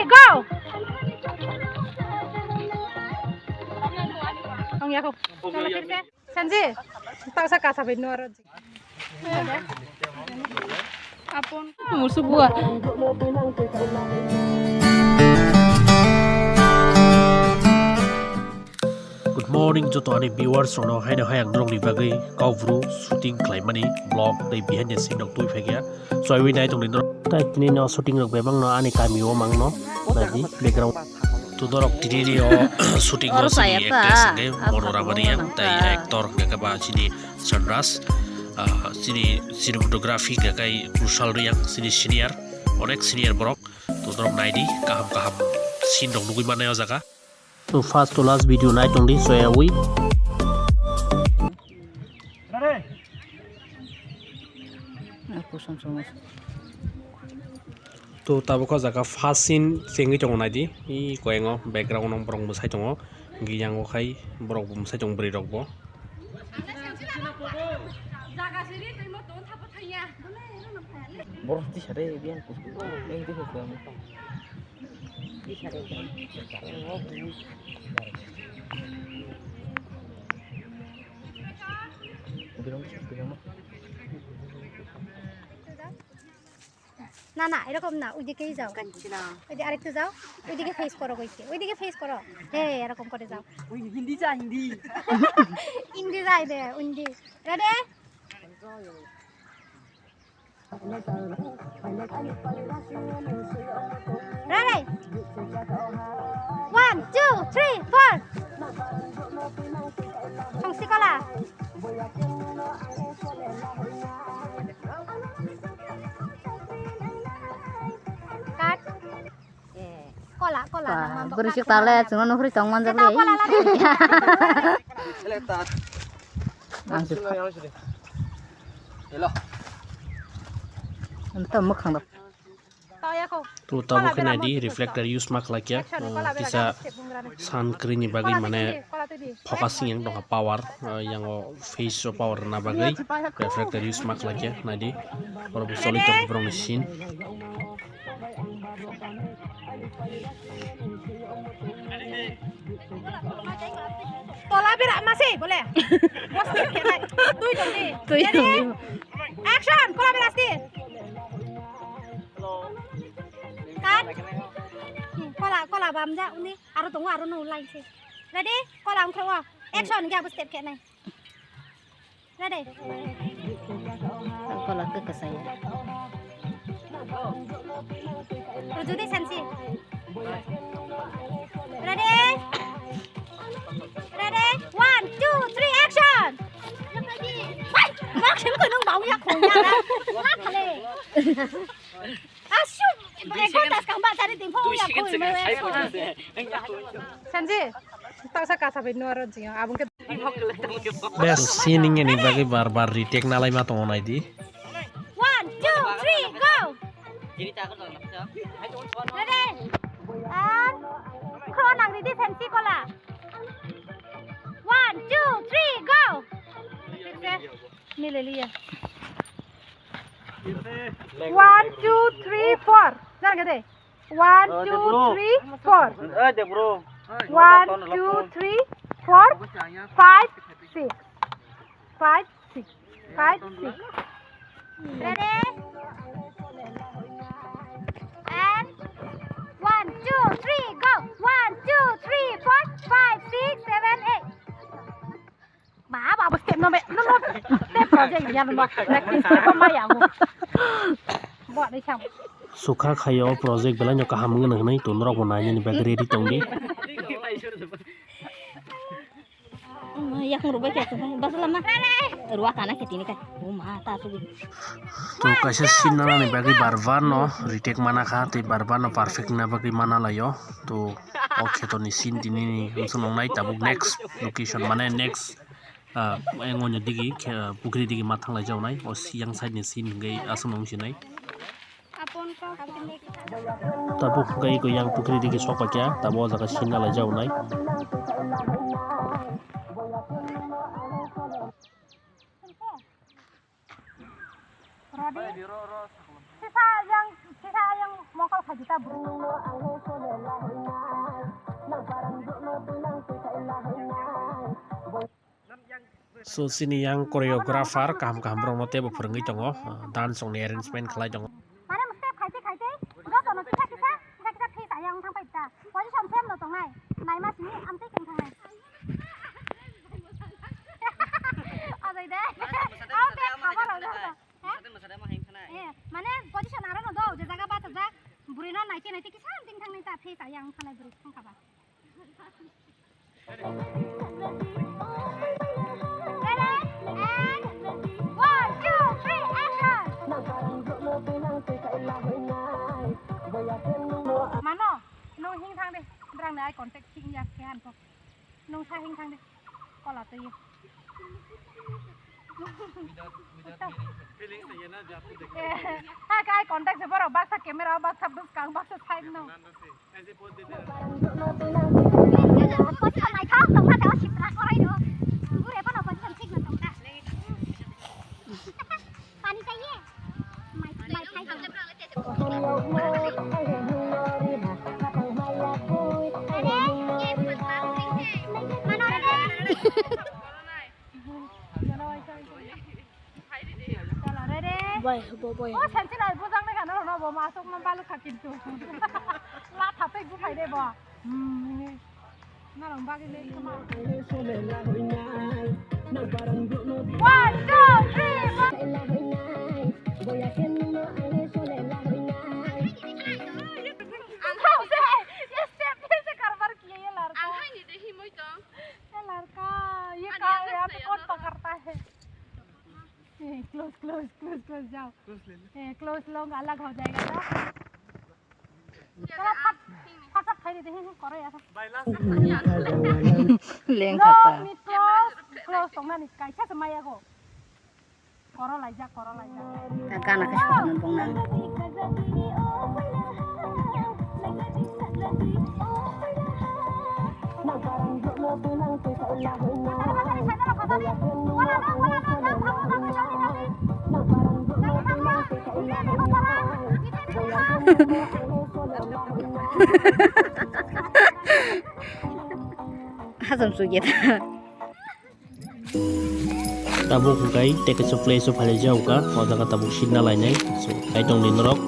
go! Ông nhớ không? Cho nó tiếp Sanji, tao sẽ cả sabin nữa rồi. Apun, musuh gua. Good morning joto ani viewers sono haina hayang drong ni bagai kawru shooting klaimani vlog dei behind the scene dok tui phegya so I nai tong ni tai tini no shooting rok bebang no ani kami o mangno dadi background to dorok tini o shooting no sini actors nge monoramani yang tai actor ga ba sini Sunras sini cinematography ga kai crucial yang sini senior onek senior borok to dorok nai di kaham scene dong nugui mana jaga. So first to last video night only so yeah we to tabo ko jaga first scene sengi tong nai di I koengo background nong borong musai tongo gi yang khai borok musai tong bri rok bo borok ti sare bian ku eng ti ko না না এরকম না ওইদিকেই যাও ওইদিকে আরেকটু যাও ওইদিকে ফেস করো কইকে ওইদিকে ফেস করো হ্যাঁ এরকম করে যাও ওই হিন্দি যা হিন্দি হিন্দি যাই দে Hindi ready Ready? 1, 2, 3, 4. Không xí có là. Cắt. Có là. Berisik tale, cuma nuhri tong manjat Kita ko lagi. seletat langsung. Hello. Entah makan dah. Tao ya ko. to tabo kena di reflector use mak like ya bisa sun cream ni bagai mana focusing yang dong power yang face of power na bagai reflector use mak like ya nadi orang solid dong brong mesin Tola berak masih boleh. Mesti kena. Tuh dong di. Ready? Action. Kola berak sih. Kan? Kola bam ja ini. Aru tunggu aru nu lain sih. Ready? Kola ang keluar. Action dia harus step kena. Ready? Kalau ke saya. Tujuh deh sensi. Ready? Ready? 1, 2, 3, action! Action ko nung bawya ko niya na. Nakale. Asyum! Kontas kang ba tadi timpo ya ko. Sanji, tak sa kasabin no ro jiyo. Abung ke best scene ni bagai bar retake na lai ma tong nai di 1, 2, 3, go! Ready? And Kronang ready sensi ko la. 1, 2, 3, go! Ni le liya. 1, 2, 3, 4. Jangan gede. 1, 2, 3, 4. Ada bro 1, 2, 3, 4, 5, 6. 5, 6. 5, 6. Ready? And 1, 2, 3, go! 1, 2, 3, 4, 5, 6, 7, 8. Bảo step nó step project ya nó practice ko maya mo. Buat đi xong. suka khayo project bela nyoka ham ngen nai to norok nanya ni bagai ready tong di Yak merubah kayak apa? Bas lama. Ruah tanah kayak ini kan. Mata tuh. to kaisa scene na ni bagai barbar no retake mana kha te barbar no perfect na bagai mana la yo to okay to ni scene tini ni sunong nai tabu next location mana next engonya digi pukri digi mathang la jaw nai o siang side ni scene ngai asumong sinai Apun ko tabu gai ko yang pukri digi sopa kya tabo jaga scene la jaw nai Ready? Sisa yang sisa yang mokol kajita bro. So sini yang koreografer kaham rong note bo phurungui tongo dance song ni arrangement khlai tongo. Mana mesti kaite udah sono kita sisa yang thang paita position same no tongai nai mas ni amte keng thang ada ide oke khabar ada mana position ara no do jaga ba jaga burino naiti kisa ting thang nita sisa yang thang buri thang khaba Mano, nung hing thang đi, rang này ai contact hing ya cái hàn không, nung sa hing thang đi, có là tùy. Hai cái contact sẽ vào bác sa camera bác sa bus kang bác sa side no. position này khác tổng là ship ra có đây nữa bữa nay bắt đầu position thích là tổng ta pani चाहिए mày thay tổng Ôiฉันที่ไหนพูดจังได้กันนะเราบอกมาส่งน้ำบ้านลูกค้ากินตัวลาทับไปกูไปได้บ่นี่น่าลำบากเลยเข้ามา 1 2 Angkau se, ya siap se karbar kiya ya larka. Angkai ni deh himoy tong. Ya larka, ये का यहाँ पे कौन पकड़ता है? क्लोज जाओ। क्लोज लोग अलग हो जाएगा ना। चलो फट खाई देते हैं करो यार। Leng No, kata. ni close tong na ni kai cha sama ya ko. Koro lai ja. Kana kesukaan tong nang. Hasam suget. Tabuk kai take so play so phale jau ka oda ka tabuk shinna lai nai so kai tong ni norok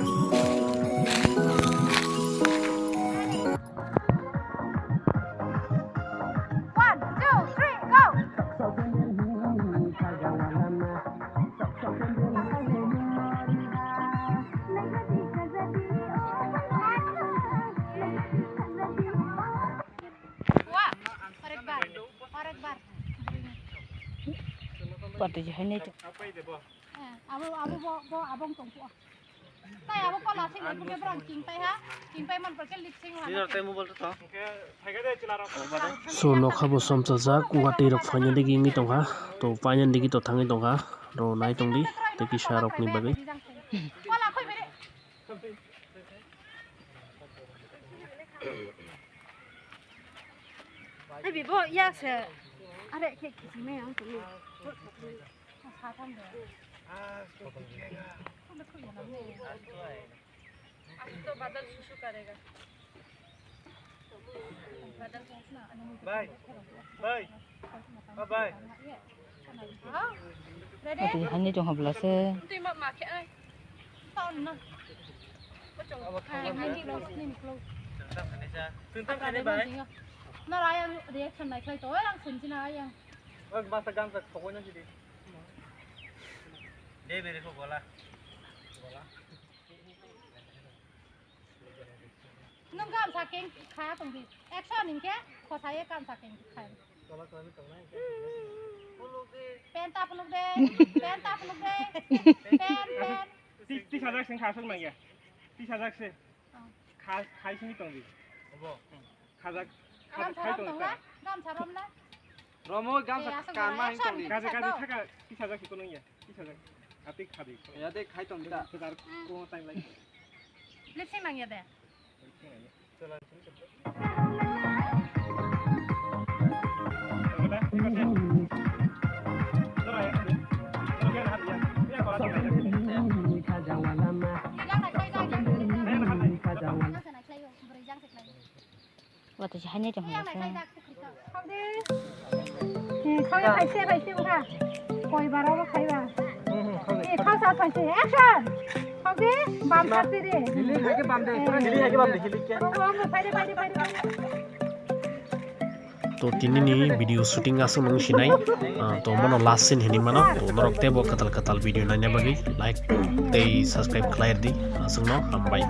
Pati jahai ni tu. abang tunggu. Tay abang kalau sing aku dia berang cingpai ha, cingpai man pergi lipsing lah. so nokha bo som chajak guwahati rok phainyan digi ngi tongha to painyan digi to thangi tongha ro nai tongdi teki sharok ni bagai Wala koi mere. Ai bibo ya se. Are ke kisime yang tu. Satam deh. तो बादल सुसु करेगा bye Pati hani jong habla se. Timak make ai tahun na ini close na raya reaction này khai tối lang sun china yang masa gam sa pokoknya jadi dia beri ko bola nung gam saking kha tong di action ning ke ko sai gam saking khai bola ko ni tong nai pen punuk de pen ती साजाक सिं खासक मांगे ती साजाक से खाइ सिं तंग दि obo खाजाक gam खाइ sarom तंग tong na gam sarom na romo gam sa kan ma hing tong di गाजे थाका ती साजाक को नंगे ती साजाक आते खादि ya de khai tong da सदार को टाइम लाइ lipsing nang ya de yang nak khai Wah, tuh hanya cuma Yang saya. này khai khâu đi. Khâu phải xe không ha. Coi vào đó khai vào. Khâu sao phải xe action. Khâu đi, bám sát đi đi. Hili হাইকে বাম দে হিলি হাইকে বাম দে হিলিকে Phải đi. তো tini ni video shooting asung nang sinai to mano last scene hini mano to norok tebo katal video nanya bagi like tei subscribe clear di asung no hambai